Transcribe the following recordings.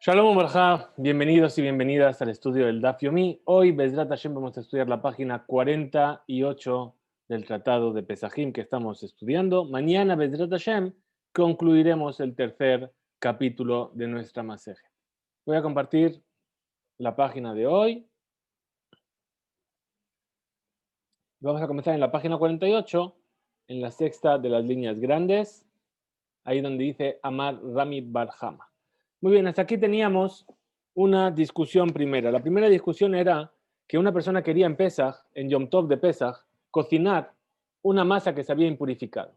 Shalom Barja, bienvenidos y bienvenidas al estudio del Daf Yomi. Hoy, Bezrat Hashem, vamos a estudiar la página 48 del Tratado de Pesajim que estamos estudiando. Mañana, Bezrat Hashem, concluiremos el tercer capítulo de nuestra maseje. Voy a compartir la página de hoy. Vamos a comenzar en la página 48, en la sexta de las líneas grandes, ahí donde dice Amar Rami Barjama. Muy bien, hasta aquí teníamos una discusión primera. La primera discusión era que una persona quería en Pesaj, en Yom Tov de Pesaj, cocinar una masa que se había impurificado.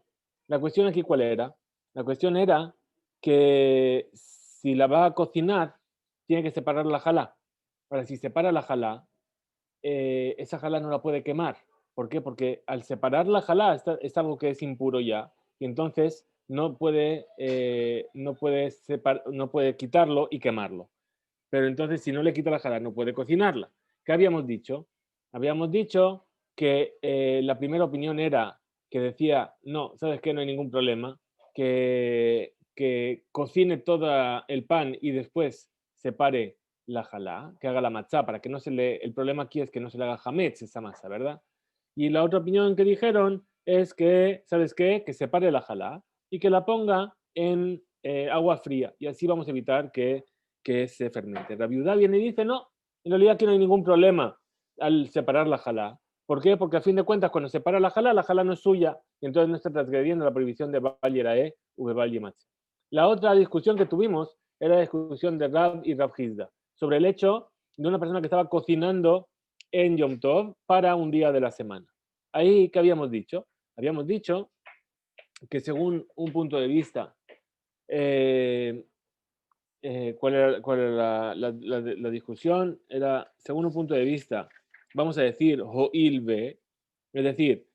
La cuestión aquí, ¿cuál era? La cuestión era que si la va a cocinar, tiene que separar la jalá. Ahora, si separa la jalá, esa jalá no la puede quemar. ¿Por qué? Porque al separar la jalá es algo que es impuro ya, y entonces no puede quitarlo y quemarlo. Pero entonces, si no le quita la jalá, no puede cocinarla. ¿Qué habíamos dicho? Habíamos dicho que la primera opinión era que decía, no, ¿sabes qué? No hay ningún problema, que cocine todo el pan y después separe la jalá, que haga la matzá, para que no se le... El problema aquí es que no se le haga hametz esa masa, ¿verdad? Y la otra opinión que dijeron es que, ¿sabes qué? Que separe la jalá y que la ponga en agua fría. Y así vamos a evitar que se fermente. La viuda viene y dice, no, en realidad aquí no hay ningún problema al separar la jalá. ¿Por qué? Porque a fin de cuentas, cuando separa la jalá no es suya, y entonces no está transgrediendo la prohibición de Bal Yerae u Bal Yematze. La otra discusión que tuvimos era la discusión de Rab y Rab Hizda, sobre el hecho de una persona que estaba cocinando en Yom Tov para un día de la semana. Ahí, ¿qué habíamos dicho? Habíamos dicho que según un punto de vista, ¿cuál era la discusión? Era, según un punto de vista, vamos a decir, Ho'il be, es decir,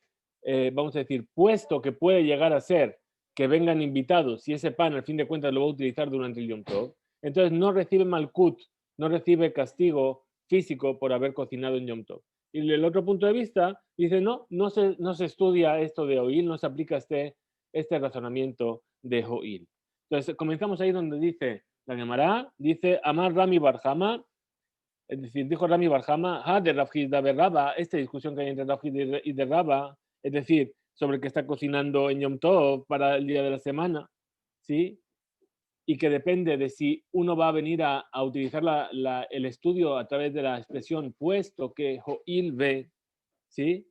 vamos a decir, puesto que puede llegar a ser que vengan invitados y ese pan al fin de cuentas lo va a utilizar durante el Yom Tov, entonces no recibe malkut, no recibe castigo físico por haber cocinado en Yom Tov. Y el otro punto de vista dice, no se estudia esto de Ho'il, no se aplica este razonamiento de Ho'il. Entonces comenzamos ahí donde dice la Gemara, dice Amar Rami Barjama, es decir, dijo Rami Barjama, de Rafid de Raba, esta discusión que hay entre Rafid y de Raba, es decir, sobre que está cocinando en Yom Tov para el día de la semana, ¿sí? Y que depende de si uno va a venir a utilizar el estudio a través de la expresión puesto que Joil ve, ¿sí?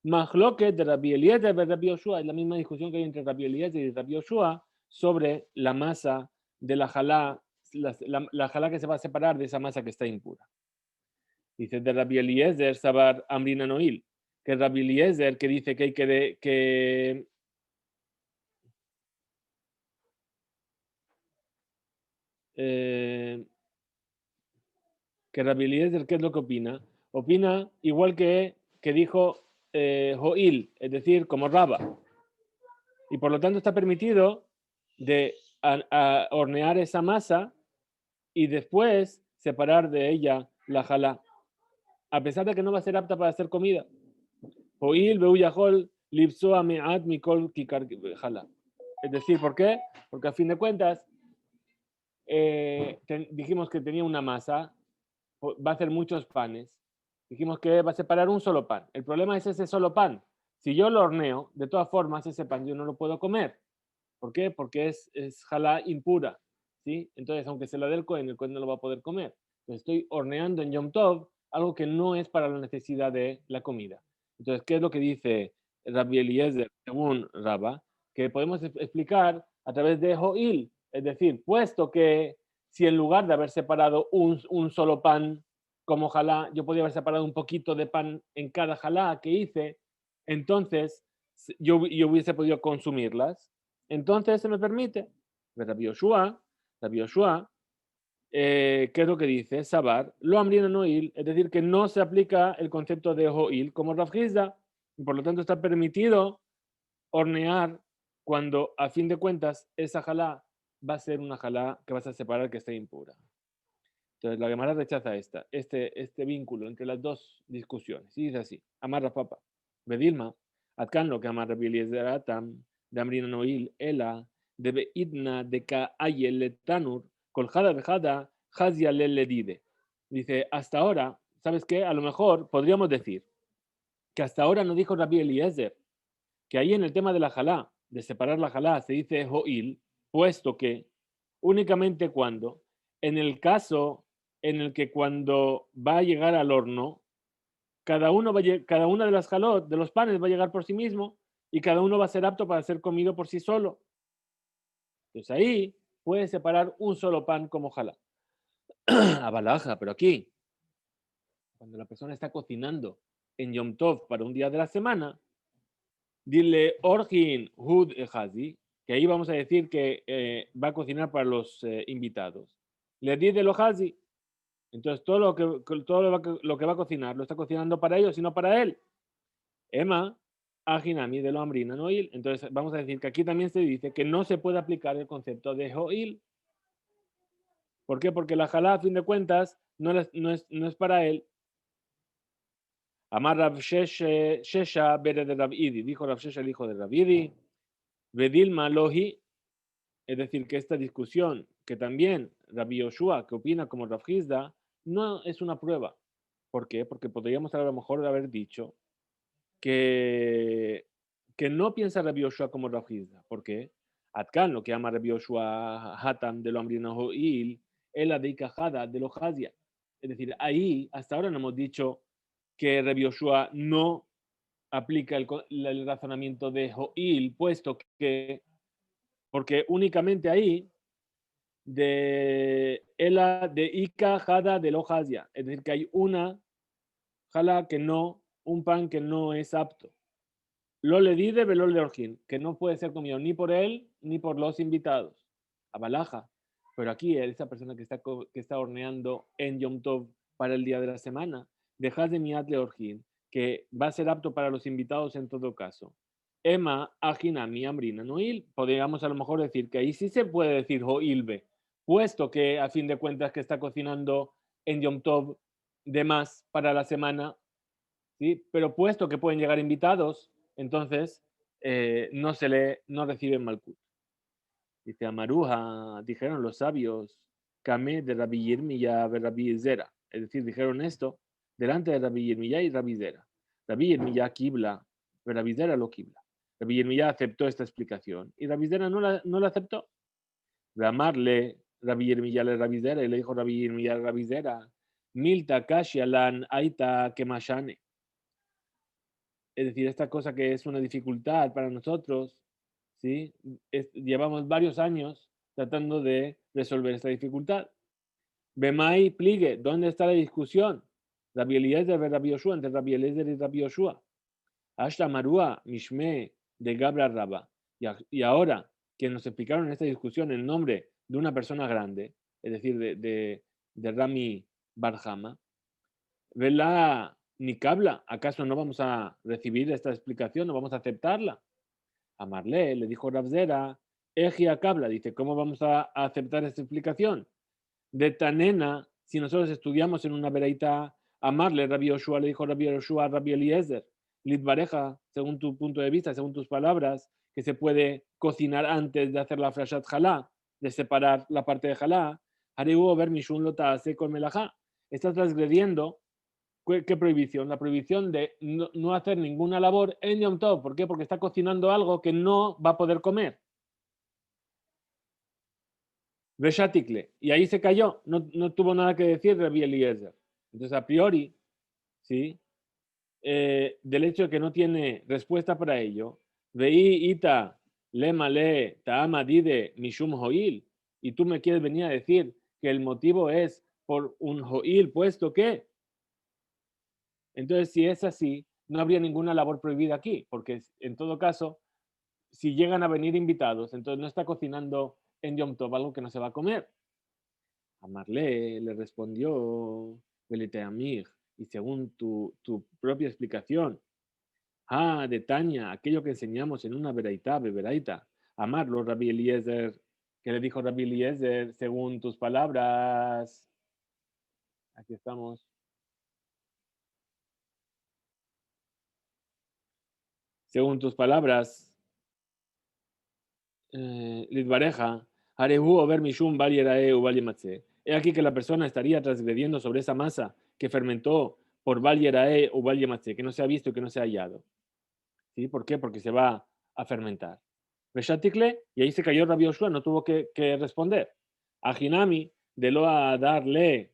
Mahloket de Rabbi Eliezer y Rabbi Yoshua, es la misma discusión que hay entre Rabbi Eliezer y Rabbi Yoshua sobre la masa de la jalá, la jalá que se va a separar de esa masa que está impura. Dice de Rabbi Eliezer, Sabar Amrina Noil, que Rabbi Eliezer que dice que hay eh, que Rabbi Eliezer, ¿qué es lo que opina? Opina igual que dijo Joil, es decir, como Raba. Y por lo tanto está permitido de a hornear esa masa y después separar de ella la jalá, a pesar de que no va a ser apta para hacer comida. Joil beuyahol lipsoa me'at mikol kikar jalá. Es decir, ¿por qué? Porque a fin de cuentas dijimos que tenía una masa, va a hacer muchos panes. Dijimos que va a separar un solo pan. El problema es ese solo pan. Si yo lo horneo, de todas formas, ese pan yo no lo puedo comer. ¿Por qué? Porque es jalá impura. ¿Sí? Entonces, aunque se la dé el Cohen no lo va a poder comer. Entonces, estoy horneando en Yom Tov algo que no es para la necesidad de la comida. Entonces, ¿qué es lo que dice Rabbi Eliezer, según Rabba? Que podemos explicar a través de Joil. Es decir, puesto que si en lugar de haber separado un solo pan como jalá, yo podía haber separado un poquito de pan en cada jalá que hice, entonces yo hubiese podido consumirlas. Entonces se me permite. Rabbi Yoshua, ¿qué es lo que dice? Sabar, lo amrina noil, es decir, que no se aplica el concepto de hoil como Rav Hizda, y por lo tanto está permitido hornear cuando a fin de cuentas esa jalá va a ser una jalá que vas a separar que esté impura. Entonces la Gemara rechaza este vínculo entre las dos discusiones. Y dice así, amarra papa, bedilma, atkan lo que amarra biliezeratam, de amrina noil, ela, de beidna de ka ayel tanur, koljada vejada, Hazia le dide. Dice, hasta ahora, ¿sabes qué? A lo mejor podríamos decir que hasta ahora no dijo Rabbi Eliezer, que ahí en el tema de la jalá, de separar la jalá, se dice ho'il, puesto que únicamente cuando, en el caso en el que cuando va a llegar al horno, cada una de las jalot, de los panes, va a llegar por sí mismo y cada uno va a ser apto para ser comido por sí solo. Entonces ahí puede separar un solo pan como jalá. A balaja, pero aquí, cuando la persona está cocinando en Yom Tov para un día de la semana, dile Orgin Hud Hazi, que ahí vamos a decir que va a cocinar para los invitados. Le di de lo Hazi. Entonces todo lo que va a cocinar lo está cocinando para ellos y no para él. Emma, Ajinami de lo Ambrina Noil. Entonces vamos a decir que aquí también se dice que no se puede aplicar el concepto de Joil. ¿Por qué? Porque la jalá, a fin de cuentas, no es para él. Amar Rav Shesha bere de Rav Idi. Dijo Rav Shesha, el hijo de Rav Idi. Vedilma lohi. Es decir, que esta discusión, que también Rabbi Yoshua, que opina como Rav Hizda, no es una prueba. ¿Por qué? Porque podríamos a lo mejor haber dicho que, que no piensa Rabbi Yoshua como Rav Hizda. ¿Por qué? Atkan, lo que llama Rabbi Yoshua Hatam de lo Amrinaho Il, el Adeikajada de lo Hazia. Es decir, ahí hasta ahora no hemos dicho que Rabbi Yoshua no aplica el razonamiento de Joil, puesto que, porque únicamente ahí de Ela de Ika Jada de lo Hazia. Es decir, que hay una jala que no, un pan que no es apto. Lo le di de velol de orgin, que no puede ser comido ni por él ni por los invitados. A balaja. Pero aquí, esa persona que está horneando en Yom Tov para el día de la semana, dejas de miat le orgin, que va a ser apto para los invitados en todo caso. Emma, Ajina, mi ambrina, noil. Podríamos a lo mejor decir que ahí sí se puede decir joilbe, puesto que a fin de cuentas que está cocinando en Yom Tov de más para la semana, ¿sí? Pero puesto que pueden llegar invitados, entonces no reciben malkut. Dice Amaruja, dijeron los sabios, Kame de Rabbi Yirmiyah y Rabbi Zera. Es decir, dijeron esto delante de Rabbi Yirmiyah y Rabbi Zera. Rabbi Yirmiyah kibla, Rabbi Zera lo kibla. Rabbi Yirmiyah aceptó esta explicación y Rabbi Zera no la aceptó. Ramarle Rabbi Yirmiyah le Rabbi Zera y le dijo Rabbi Yirmiyah Rabbi Zera, Milta kashialan aita kemashane. Es decir, esta cosa que es una dificultad para nosotros, ¿sí? Llevamos varios años tratando de resolver esta dificultad. Bemai pligue, ¿dónde está la discusión? Rabbi Eliezer y Rabbi Yoshua, entre Rabbi Eliezer y Rabbi Yoshua. Ashta Marua, Mishme, de Gabra Rabba. Y ahora que nos explicaron esta discusión en nombre de una persona grande, es decir, de Rami Barjama, Vela ni cabla, ¿acaso no vamos a recibir esta explicación? ¿No vamos a aceptarla? A Marle le dijo Rabzera, Egia cabla, dice, ¿cómo vamos a aceptar esta explicación? De Tanena, si nosotros estudiamos en una veraita, a Marle, Rabbi Yoshua le dijo Rabbi Yoshua, Rabbi Eliezer, Litvareja, según tu punto de vista, según tus palabras, que se puede cocinar antes de hacer la frashat jalá, de separar la parte de jalá, Hareu ver mishun lota hace con melajá. Estás transgrediendo. ¿Qué prohibición? La prohibición de no hacer ninguna labor en Yom Tov. ¿Por qué? Porque está cocinando algo que no va a poder comer. Veshatikle. Y ahí se cayó. No tuvo nada que decir Rabbi Eliezer. Entonces, a priori, ¿sí? Del hecho de que no tiene respuesta para ello, veí ita lema le taama dide mishum hoil. Y tú me quieres venir a decir que el motivo es por un hoil, puesto que entonces, si es así, no habría ninguna labor prohibida aquí, porque en todo caso, si llegan a venir invitados, entonces no está cocinando en Yom Tov algo que no se va a comer. A Marlé le respondió Belete Amir, y según tu propia explicación, de Tania, aquello que enseñamos en una beberaita, amarlo, Rabbi Eliezer, que le dijo Rabbi Eliezer, según tus palabras, aquí estamos. Según tus palabras, Lidvareja, Arehu over mishum bal yerae u bal yematzeh. He aquí que la persona estaría transgrediendo sobre esa masa que fermentó por bal yerae u bal yematzeh, que no se ha visto y que no se ha hallado. ¿Sí? ¿Por qué? Porque se va a fermentar. Reshatikle, y ahí se cayó Rabbi Yoshua, no tuvo que responder. A Hinami, de lo a darle,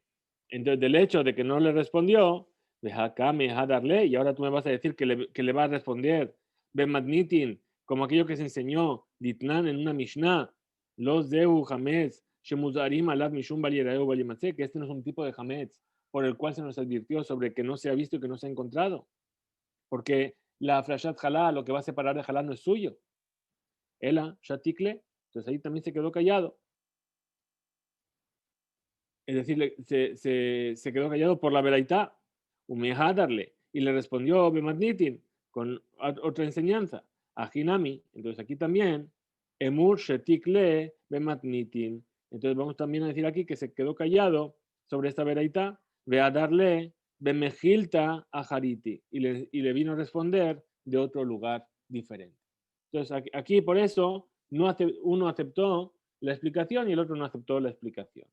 entonces del hecho de que no le respondió, de Hakame a darle, y ahora tú me vas a decir que le va a responder Ben Magnitin, como aquello que se enseñó Ditnan en una Mishnah, los Zeu Hametz, Shemuzarim Alad Mishum Baliereu Balimatze, que este no es un tipo de Hametz por el cual se nos advirtió sobre que no se ha visto y que no se ha encontrado. Porque la Flashat Halá, lo que va a separar de Halá no es suyo. Ela, Shatikle, entonces ahí también se quedó callado. Es decir, se quedó callado por la veraitá, darle, y le respondió Bemadnitin con otra enseñanza, a Hinami. Entonces aquí también, Emur Shetikle Bemadnitin. Entonces vamos también a decir aquí que se quedó callado sobre esta veraitá, darle Bemejilta a Hariti, y le vino a responder de otro lugar diferente. Entonces aquí por eso uno aceptó la explicación y el otro no aceptó la explicación.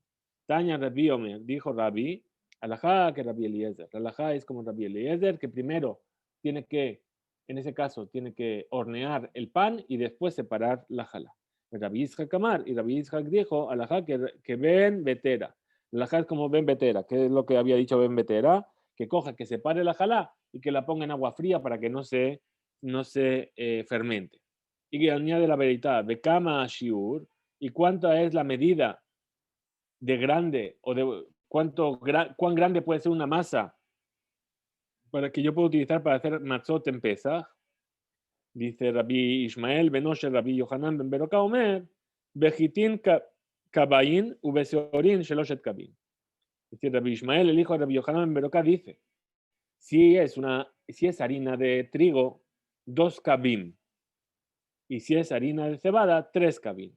Tanya Rabbi Omer, dijo Rabbi, alajá que Rabbi Eliezer. Alajá es como Rabbi Eliezer, que primero tiene que, en ese caso, tiene que hornear el pan y después separar la jala. Rabbi Yitzhak Amar, y Rabbi Yitzhak dijo, alajá que Ben Betera. Alajá es como Ben Betera, que es lo que había dicho Ben Betera, que coja, que separe la jala y que la ponga en agua fría para que no se fermente. Y que añade la veridad, de kama shiur, y cuánta es la medida de grande o de cuán grande puede ser una masa para que yo pueda utilizar para hacer matzot en Pesach. Dice Rabbi Ishmael ben Osher, Rabbi Yohanan ben Beroka Omer, Bejitin kabain u beseorin sheloshet kabin. Dice Rabbi Ishmael, el hijo de Rabbi Yohanan ben Beroka, dice, si es harina de trigo, 2 kabim, y si es harina de cebada, 3 kabim.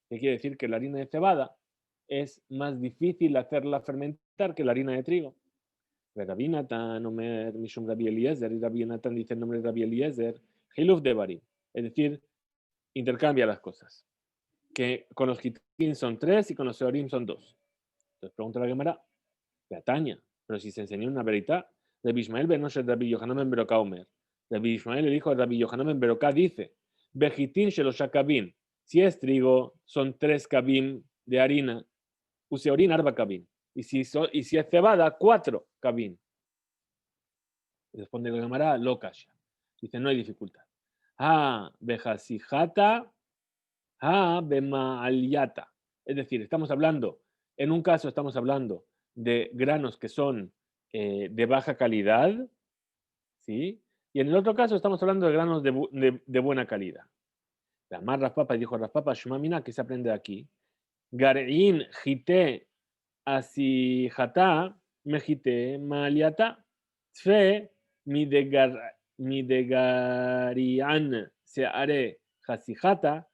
¿Qué quiere decir? Que la harina de cebada es más difícil hacerla fermentar que la harina de trigo. Rabbi Natan, Omer, Mishum Rabbi Eliezer, y Rabbi Natan dice el nombre de Rabbi Eliezer, Hiluf de Barim, es decir, intercambia las cosas. Que con los Gitín son 3 y con los Seorim son 2. Entonces pregunta la Gemara, Beataña, pero si se enseñó una verita, Rabbi Ishmael ben Osher, Rabbi Yohanan ben Beroka Omer. Rabbi Ishmael, el hijo de Rabbi Yohanan ben Beroka, dice, Bejitín Shelosh kabim, si es trigo, son 3 kabim de harina, Useorin arba kabim. Y si es cebada, 4 kabim. Responde la Gemara, lo kasha. Dice, no hay dificultad. Bejasijata, bemaliata. Es decir, estamos hablando, en un caso estamos hablando de granos que son de baja calidad, ¿sí? Y en el otro caso estamos hablando de granos de buena calidad. La más Raspapa dijo Raspapa, Shumamina, que se aprende aquí. Garein jite asijata, mejite maliata, tfe midegarian se haré jasijata,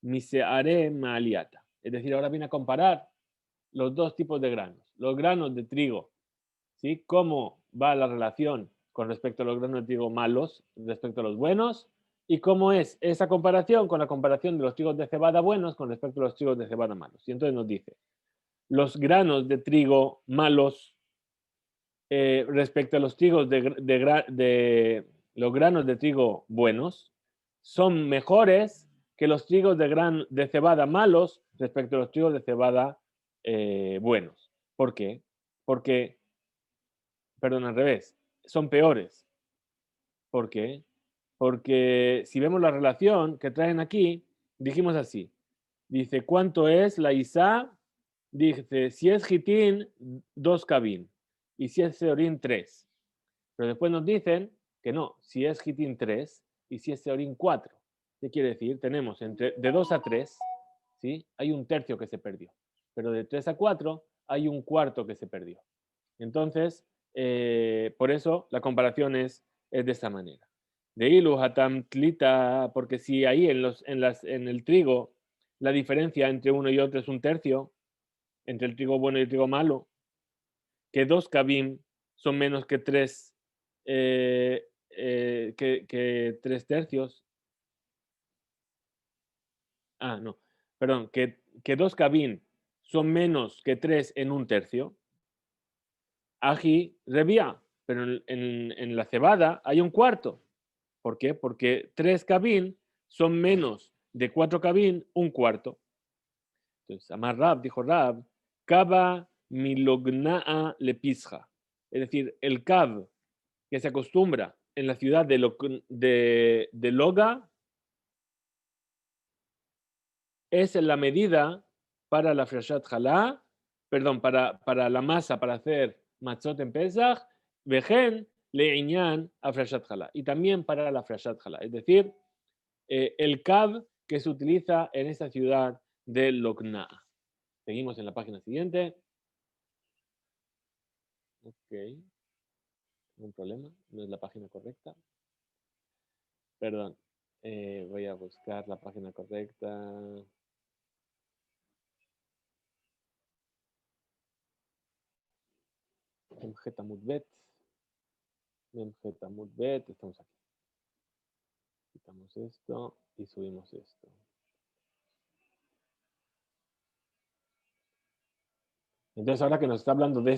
mi se haré maliata. Es decir, ahora viene a comparar los dos tipos de granos. Los granos de trigo, ¿sí? ¿Cómo va la relación con respecto a los granos de trigo malos, respecto a los buenos? ¿Y cómo es esa comparación con la comparación de los trigos de cebada buenos con respecto a los trigos de cebada malos? Y entonces nos dice, los granos de trigo malos respecto a los trigos los granos de trigo buenos son mejores que los trigos de cebada malos respecto a los trigos de cebada buenos. ¿Por qué? Porque, perdón, al revés, son peores. ¿Por qué? Porque si vemos la relación que traen aquí, dijimos así. Dice, ¿cuánto es la Isa? Dice, si es Gitín, 2 cabín. Y si es Seorín, 3. Pero después nos dicen que no, si es Gitín 3 y si es Seorín 4. ¿Qué quiere decir? Tenemos de 2 a 3, ¿sí? Hay un tercio que se perdió. Pero de 3 a 4 hay un cuarto que se perdió. Entonces, por eso la comparación es de esta manera. De ilu hatam tlita, porque si ahí en el trigo la diferencia entre uno y otro es un tercio, entre el trigo bueno y el trigo malo, que 2 kabim son menos que 3 que 3 tercios. No, perdón, que que 2 kabin son menos que 3 en un tercio, aji revía, pero en la cebada hay un cuarto. ¿Por qué? Porque 3 kabin son menos de 4 kabin, un cuarto. Entonces, Amar Rab, dijo Rab, kaba milogna'a lepisja. Es decir, el kab que se acostumbra en la ciudad de Loga es la medida para la frashat halá, perdón, para la masa para hacer matzot en Pesach, vejen le'iñan a frashat halá. Y también para la frashat halá. Es decir, el kab que se utiliza en esta ciudad de Logna. Seguimos en la página siguiente. Ok, no hay problema, no es la página correcta. Perdón, voy a buscar la página correcta. Memjeta Mudbet. Memjeta Mudbet, estamos aquí. Quitamos esto y subimos esto. Entonces, ahora que nos está hablando de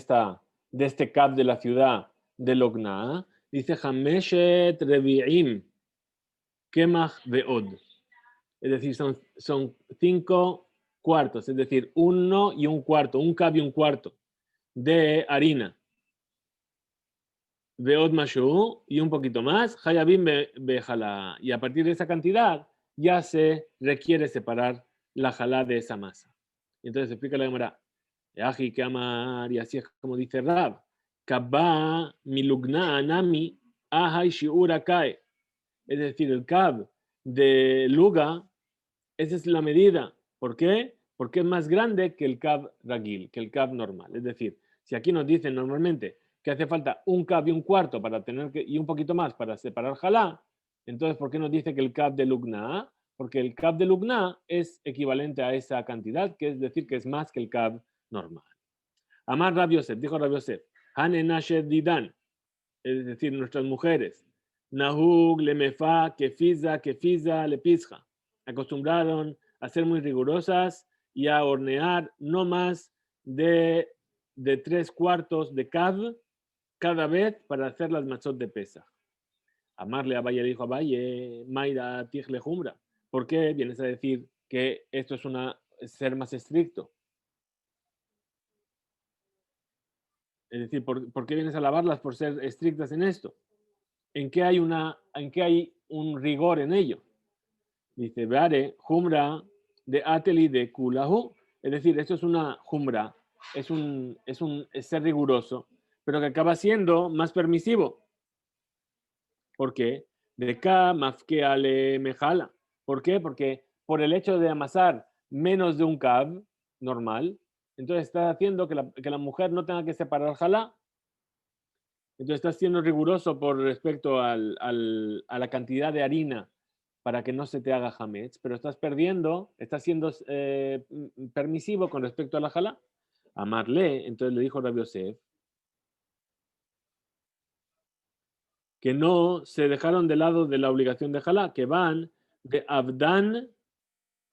este cap de la ciudad de Logna, dice Hameshet Revi'im Kemach Veod. Es decir, son 5 cuartos, es decir, 1 y un cuarto, un cap y un cuarto de harina. Veod Mashu y un poquito más, Hayabim Bejalá. Y a partir de esa cantidad ya se requiere separar la jalá de esa masa. Entonces explica la Gemara. Aji que amar, y así es como dice Rab. Kabba milugna anami ahai shiura kae. Es decir, el kab de Luga, esa es la medida. ¿Por qué? Porque es más grande que el kab ragil, que el kab normal. Es decir, si aquí nos dicen normalmente que hace falta un kab y un cuarto para tener y un poquito más para separar jalá, entonces ¿por qué nos dice que el kab de Lugna? Porque el kab de Lugna es equivalente a esa cantidad, que es decir, que es más que el kab normal. Amar Rab Yosef, dijo Rab Yosef, Hane Nashed Didan, es decir, nuestras mujeres, Nahug, Lemefa, Kefiza, Lepizja, acostumbraron a ser muy rigurosas y a hornear no más de 3 cuartos de kab cada vez para hacer las matzot de Pesach. Amarle a Valle dijo a Valle, Maira Tigle Jumbra. ¿Por qué vienes a decir que esto es ser más estricto? Es decir, ¿por qué vienes a lavarlas por ser estrictas en esto? ¿En qué hay un rigor en ello? Dice, Vare, Jumra de Ateli de Kulahu. Es decir, esto es una Jumra, es ser riguroso, pero que acaba siendo más permisivo. ¿Por qué? De Ka Mafkeale Mejala. ¿Por qué? Porque por el hecho de amasar menos de un kab normal, entonces está haciendo que la mujer no tenga que separar jalá. Entonces estás siendo riguroso por respecto a la cantidad de harina para que no se te haga hametz, pero estás siendo permisivo con respecto a la jalá. Amarle, entonces le dijo Rabbi Yosef, que no se dejaron de lado de la obligación de jalá, que van de Abdan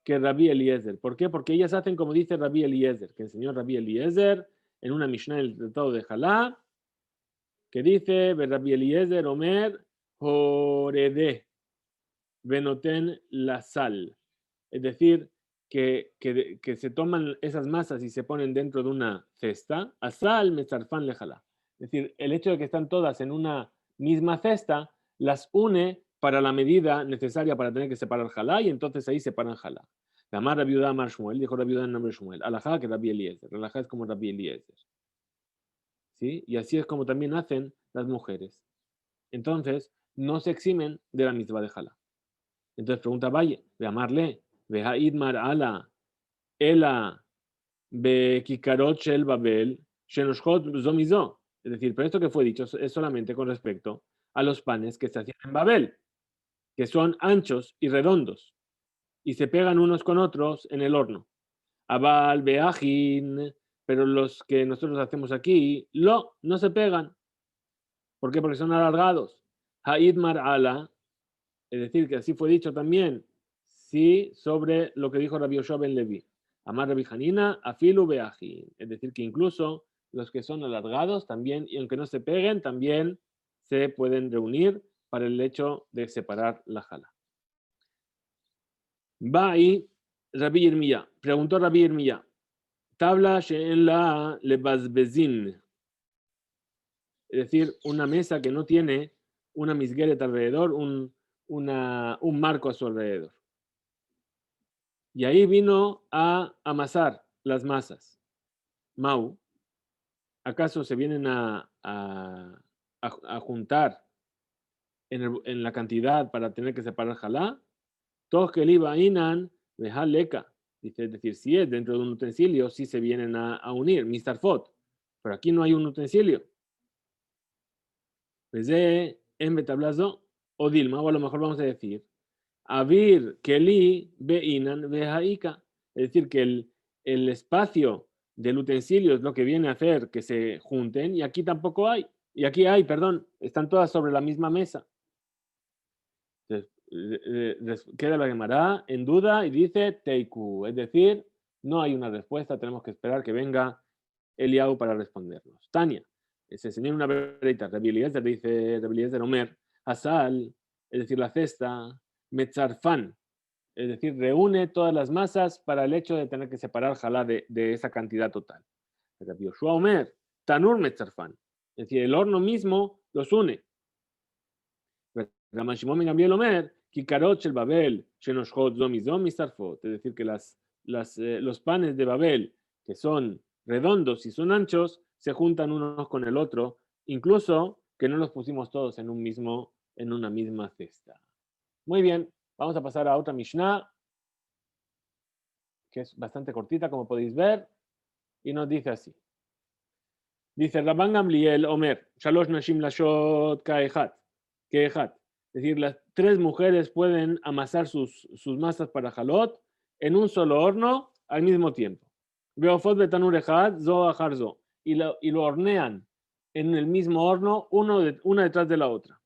que Rabbi Eliezer. ¿Por qué? Porque ellas hacen como dice Rabbi Eliezer, que enseñó Rabbi Eliezer en una Mishnah del Tratado de Jalá, que dice, Rabbi Eliezer Omer Jorede Benoten la sal. Es decir, que se toman esas masas y se ponen dentro de una cesta, asal mezarfan lejala. Es decir, el hecho de que están todas en una misma cesta las une para la medida necesaria para tener que separar jalá y entonces ahí separan jalá. La Amar viuda Amar Shmuel, dijo la viuda en nombre de Shmuel, alajá que Rabbi Eliezer, alajá es como Rabbi Eliezer. ¿Sí? Y así es como también hacen las mujeres. Entonces, no se eximen de la misma de jalá. Entonces pregunta Valle, de amarle, ve a Idmar ala, ela, be kikarot shel babel, shenoshot zomizo. Es decir, pero esto que fue dicho es solamente con respecto a los panes que se hacían en Babel, que son anchos y redondos, y se pegan unos con otros en el horno. Abal, beajin, pero los que nosotros hacemos aquí, no se pegan. ¿Por qué? Porque son alargados. Haidmar ala, es decir, que así fue dicho también, sí, sobre lo que dijo Rabbi Yoshua ben Levi. Amar Rabbi Hanina, afilu beajin. Es decir, que incluso los que son alargados también, y aunque no se peguen, también se pueden reunir para el hecho de separar la jala. Va ahí Rabbi Yirmiyah. Preguntó Rabbi Yirmiyah. Tabla en la lebazbezin. Es decir, una mesa que no tiene una misgueret alrededor, un marco a su alrededor. Y ahí vino a amasar las masas. Mau, ¿acaso se vienen a juntar en la cantidad para tener que separar jalá? Todos que el iba inan leca. Dice, es decir, si es dentro de un utensilio, sí se vienen a unir, mistarfot. Pero aquí no hay un utensilio. Desde en betablazo o dilma, o a lo mejor vamos a decir, avir keli beinan behaika. Es decir, que el espacio del utensilio es lo que viene a hacer que se junten, y aquí tampoco hay. Y aquí hay, perdón, están todas sobre la misma mesa. Entonces, queda la Gemara en duda y dice Teiku, es decir, no hay una respuesta, tenemos que esperar que venga Eliau para respondernos. Tania, se enseña una breita, Rabbi Eliezer dice, Rabbi Eliezer Omer, Asal, es decir, la cesta, Metzarfan, es decir, reúne todas las masas para el hecho de tener que separar jalá de esa cantidad total. Rabbi Yoshua Omer, Tanur Metzarfan, es decir, el horno mismo los une. Rabbi Shimon ben Gamliel Omer, Kikarot el Babel, Shenoshot Zomizom Mistarfot, es decir, que los panes de Babel, que son redondos y son anchos, se juntan unos con el otro, incluso que no los pusimos todos en una misma cesta. Muy bien, vamos a pasar a otra Mishnah, que es bastante cortita, como podéis ver, y nos dice así. Dice Rabban Gamliel Omer, Shalosh Nashim Lashot Kaehat, Keehat. Es decir, las 3 mujeres pueden amasar sus masas para jalot en un solo horno al mismo tiempo. Beofot betanur echad, zo achar zo. Y lo hornean en el mismo horno, una detrás de la otra.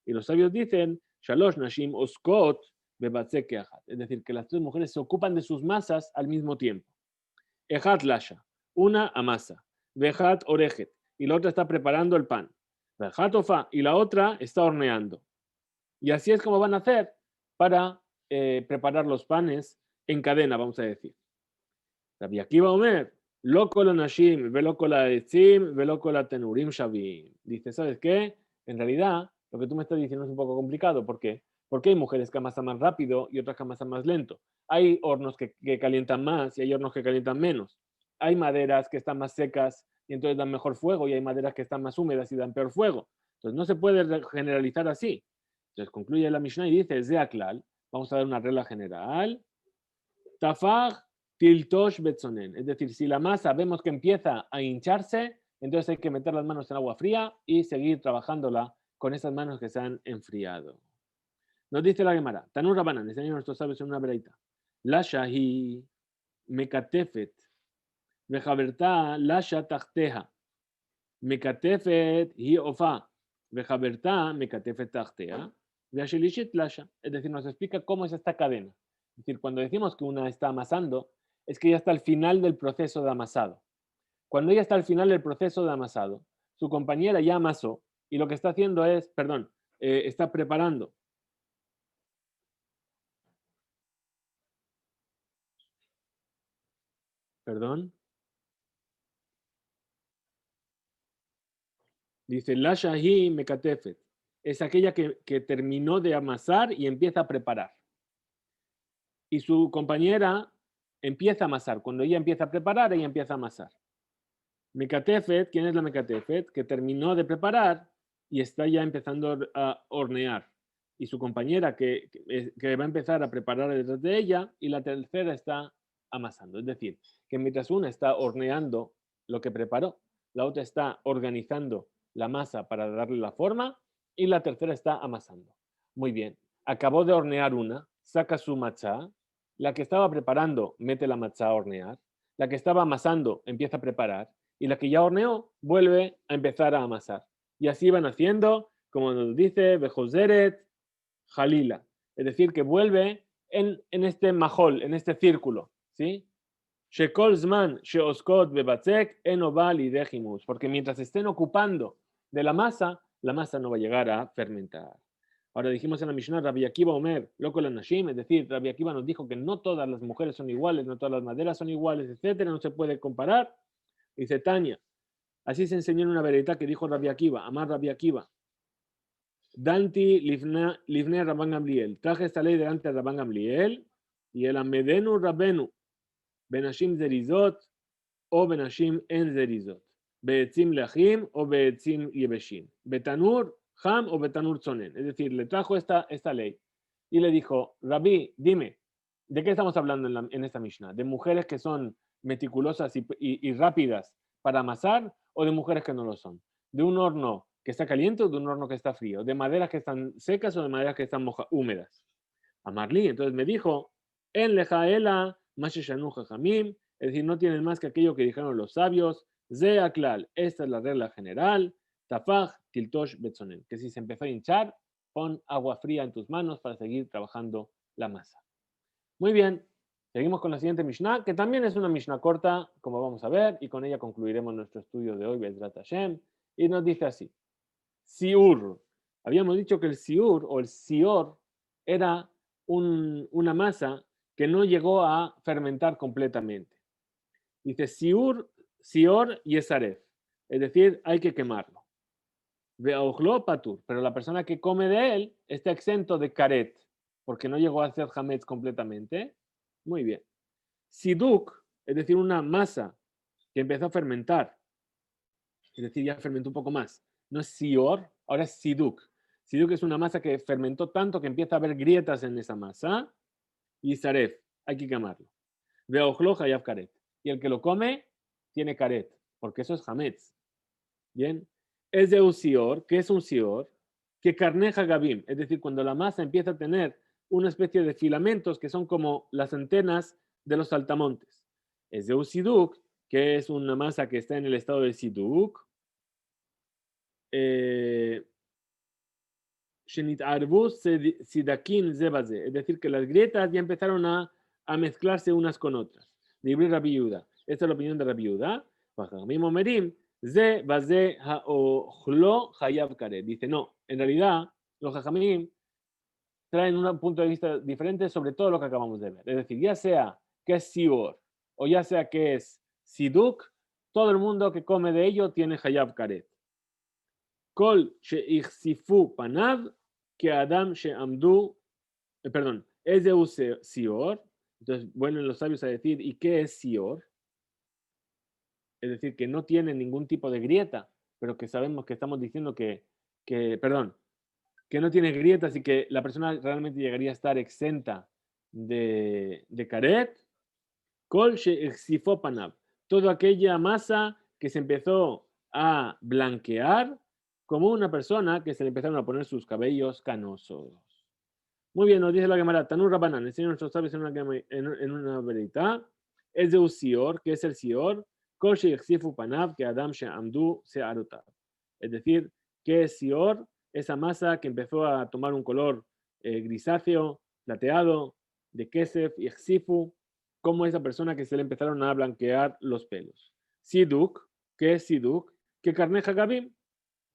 Y los sabios dicen, Shalosh Nashim Oskot bebatze keehat. Es decir, que las 3 mujeres se ocupan de sus masas al mismo tiempo. Ejat lasha, una amasa. Vejat orejet, y la otra está preparando el pan. Y la otra está horneando. Y así es como van a hacer para preparar los panes en cadena, vamos a decir. Rabbi Akiva Omer, loco la nashim, veloco la etzim, veloco la tenurim shavim. Dice, ¿sabes qué? En realidad, lo que tú me estás diciendo es un poco complicado. ¿Por qué? Porque hay mujeres que amasan más rápido y otras que amasan más lento. Hay hornos que calientan más y hay hornos que calientan menos. Hay maderas que están más secas y entonces dan mejor fuego, y hay maderas que están más húmedas y dan peor fuego. Entonces no se puede generalizar así. Entonces concluye la Mishnah y dice, Zeaklal, vamos a dar una regla general. Tafag tiltosh betzonen. Es decir, si la masa vemos que empieza a hincharse, entonces hay que meter las manos en agua fría y seguir trabajándola con esas manos que se han enfriado. Nos dice la Gemara, Tanur Rabanan, enseñan nuestros sabios en una breita. La shahi mekatefet vejaberta lasha tachteja. Mekatefet hi ofa. Vejaberta mekatefet tachteja. Veashelishit lasha. Es decir, nos explica cómo es esta cadena. Es decir, cuando decimos que una está amasando, es que ya está al final del proceso de amasado. Cuando ella está al final del proceso de amasado, su compañera ya amasó y lo que está haciendo es, está preparando. Dice, la shahi mekatefet. Es aquella que terminó de amasar y empieza a preparar. Y su compañera empieza a amasar. Cuando ella empieza a preparar, ella empieza a amasar. Mekatefet, ¿quién es la mekatefet? Que terminó de preparar y está ya empezando a hornear. Y su compañera que va a empezar a preparar detrás de ella, y la tercera está amasando. Es decir, que mientras una está horneando lo que preparó, la otra está organizando la masa para darle la forma y la tercera está amasando. Muy bien, acabó de hornear una, saca su matzá, la que estaba preparando mete la matzá a hornear, la que estaba amasando empieza a preparar y la que ya horneó vuelve a empezar a amasar. Y así van haciendo, como nos dice Bejoseret Jalila, es decir, que vuelve en este majol, en este círculo, ¿sí? Shekol zman sheoskot bebatzek eno ba lidei himus, porque mientras estén ocupando de la masa no va a llegar a fermentar. Ahora dijimos en la Mishnah, Rabbi Akiva Omer, loco la Nashim, es decir, Rabbi Akiva nos dijo que no todas las mujeres son iguales, no todas las maderas son iguales, etcétera, no se puede comparar. Dice Tania, así se enseñó en una verita que dijo Rabbi Akiva, Amar Rabbi Akiva, Danti Livne Rabban Gamliel, traje esta ley delante de Rabban Gamliel, y el Amedenu Rabbenu, Benashim Zerizot, o Benashim en Zerizot, Beetzim Lechim o Beetzim Yebeshim, Betanur Ham o Betanur Tzonen. Es decir, le trajo esta ley y le dijo, Rabbi, dime, ¿de qué estamos hablando en esta Mishnah? ¿De mujeres que son meticulosas y rápidas para amasar o de mujeres que no lo son? ¿De un horno que está caliente o de un horno que está frío? ¿De maderas que están secas o de maderas que están húmedas? A Marlí, entonces me dijo, en Lejaela, Masheshanu Jajamim, es decir, no tienen más que aquello que dijeron los sabios, Zeaklal, esta es la regla general, Tafaj, Tiltosh, Betzonen, que si se empezó a hinchar, pon agua fría en tus manos para seguir trabajando la masa. Muy bien, seguimos con la siguiente Mishnah, que también es una Mishnah corta, como vamos a ver, y con ella concluiremos nuestro estudio de hoy, Bezrat Hashem, y nos dice así, Siur, habíamos dicho que el Siur o el Sior era una masa que no llegó a fermentar completamente. Dice Siur, Sior y Esaref, es decir, hay que quemarlo. Ve'ochlo patur, pero la persona que come de él está exento de karet, porque no llegó a hacer hametz completamente. Muy bien. Siduk, es decir, una masa que empezó a fermentar, es decir, ya fermentó un poco más. No es Sior, ahora es Siduk. Siduk es una masa que fermentó tanto que empieza a haber grietas en esa masa. Y Saref, hay que quemarlo. Ve'ochlo hayav karet. Y el que lo come tiene karet, porque eso es hametz. Bien. Es de un sior, que es un sior, que carneja gabim, es decir, cuando la masa empieza a tener una especie de filamentos que son como las antenas de los saltamontes. Es de un siduk, que es una masa que está en el estado de siduk. Sidakin zebaze, es decir, que las grietas ya empezaron a mezclarse unas con otras. Libre Rabbi Yehuda. Esta es la opinión de Rabbi Yehuda. Dice, no, en realidad los jajamim traen un punto de vista diferente sobre todo lo que acabamos de ver. Es decir, ya sea que es sior o ya sea que es siduk, todo el mundo que come de ello tiene hayab karet. Kol she'ichsifu panav que Adam she'amdu, perdón, es de sior. Entonces vuelven los sabios a decir, ¿y qué es sior? Es decir, que no tiene ningún tipo de grieta, pero que sabemos que estamos diciendo perdón, que no tiene grietas y que la persona realmente llegaría a estar exenta de caret. Kol she'exifo panav, toda aquella masa que se empezó a blanquear como una persona que se le empezaron a poner sus cabellos canosos. Muy bien, nos dice la Gemara, Tanur Rabanan, enseña nuestros sabios en una verita, es de un sior, que es el sior, Koshi Exifu Panav, que Adam She'amdu Se'arotav. Es decir, que es sior, esa masa que empezó a tomar un color grisáceo, plateado, de Kesef y Exifu, como esa persona que se le empezaron a blanquear los pelos. Siduk, que es Siduk, que Carneja Gabim,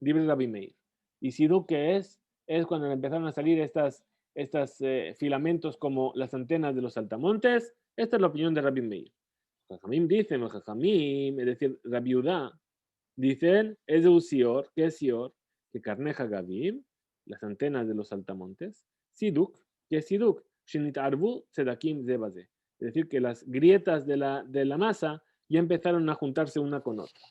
libre Rabbi Meir. Y Siduk, que es cuando empezaron a salir estos filamentos como las antenas de los saltamontes. Esta es la opinión de Rabbi Meir. Jajamim dicen, los Jajamim, es decir, Rabbi Udá, dicen, es de un sior, que es sior, que carneja gabim, las antenas de los saltamontes, siduk, que es siduk, shinit arbu, sedakim zebaze. Es decir, que las grietas de la masa ya empezaron a juntarse una con otra.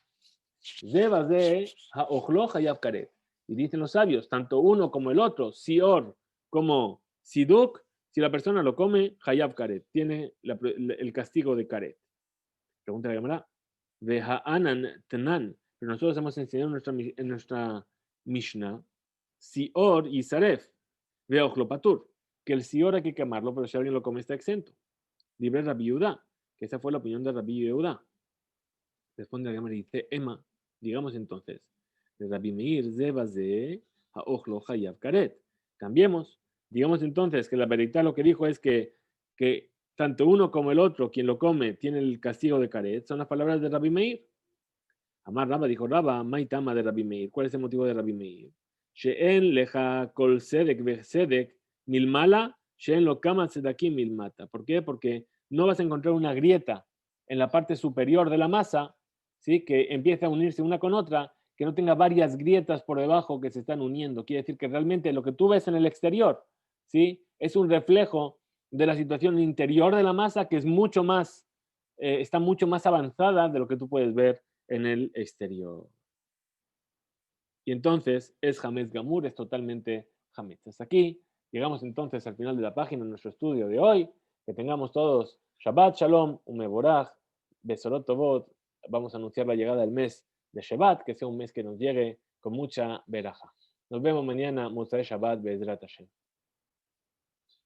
Zebaze ha'ochlo hayav karet. Y dicen los sabios, tanto uno como el otro, sior como siduk, si la persona lo come, hayav karet, tiene el castigo de karet. Pregunta la Gemara, Veha'anan tenan, pero nosotros hemos enseñado en nuestra Mishnah, Sior y Saref, Veochlo patur, que el Sior hay que quemarlo, pero si alguien lo come está exento. Libre Rabbi Yehuda, que esa fue la opinión de Rabbi Yehuda. Responde la Gemara y dice, Emma, digamos entonces, de Rabbi Meir Zebaze, Ha'ochlo Hayav Karet. Cambiemos, Digamos entonces que la Beraitá lo que dijo es que tanto uno como el otro, quien lo come, tiene el castigo de Caret. Son las palabras de Rabbi Meir. Amar Rabba dijo Rabba, Maitama de Rabbi Meir. ¿Cuál es el motivo de Rabbi Meir? She'en leja kol sedek vesedek milmala, she'en lo kama sedakim milmata. ¿Por qué? Porque no vas a encontrar una grieta en la parte superior de la masa, ¿sí? Que empiece a unirse una con otra, que no tenga varias grietas por debajo que se están uniendo. Quiere decir que realmente lo que tú ves en el exterior, ¿sí? Es un reflejo de la situación interior de la masa que es mucho más, está mucho más avanzada de lo que tú puedes ver en el exterior. Y entonces es Hametz Gamur, es totalmente Hametz. Hasta aquí llegamos entonces al final de la página de nuestro estudio de hoy. Que tengamos todos Shabbat Shalom, Umeborach, Besorot Tovot. Vamos a anunciar la llegada del mes de Shabbat, que sea un mes que nos llegue con mucha veraja. Nos vemos mañana, Motzei Shabbat, Be'ezrat Hashem.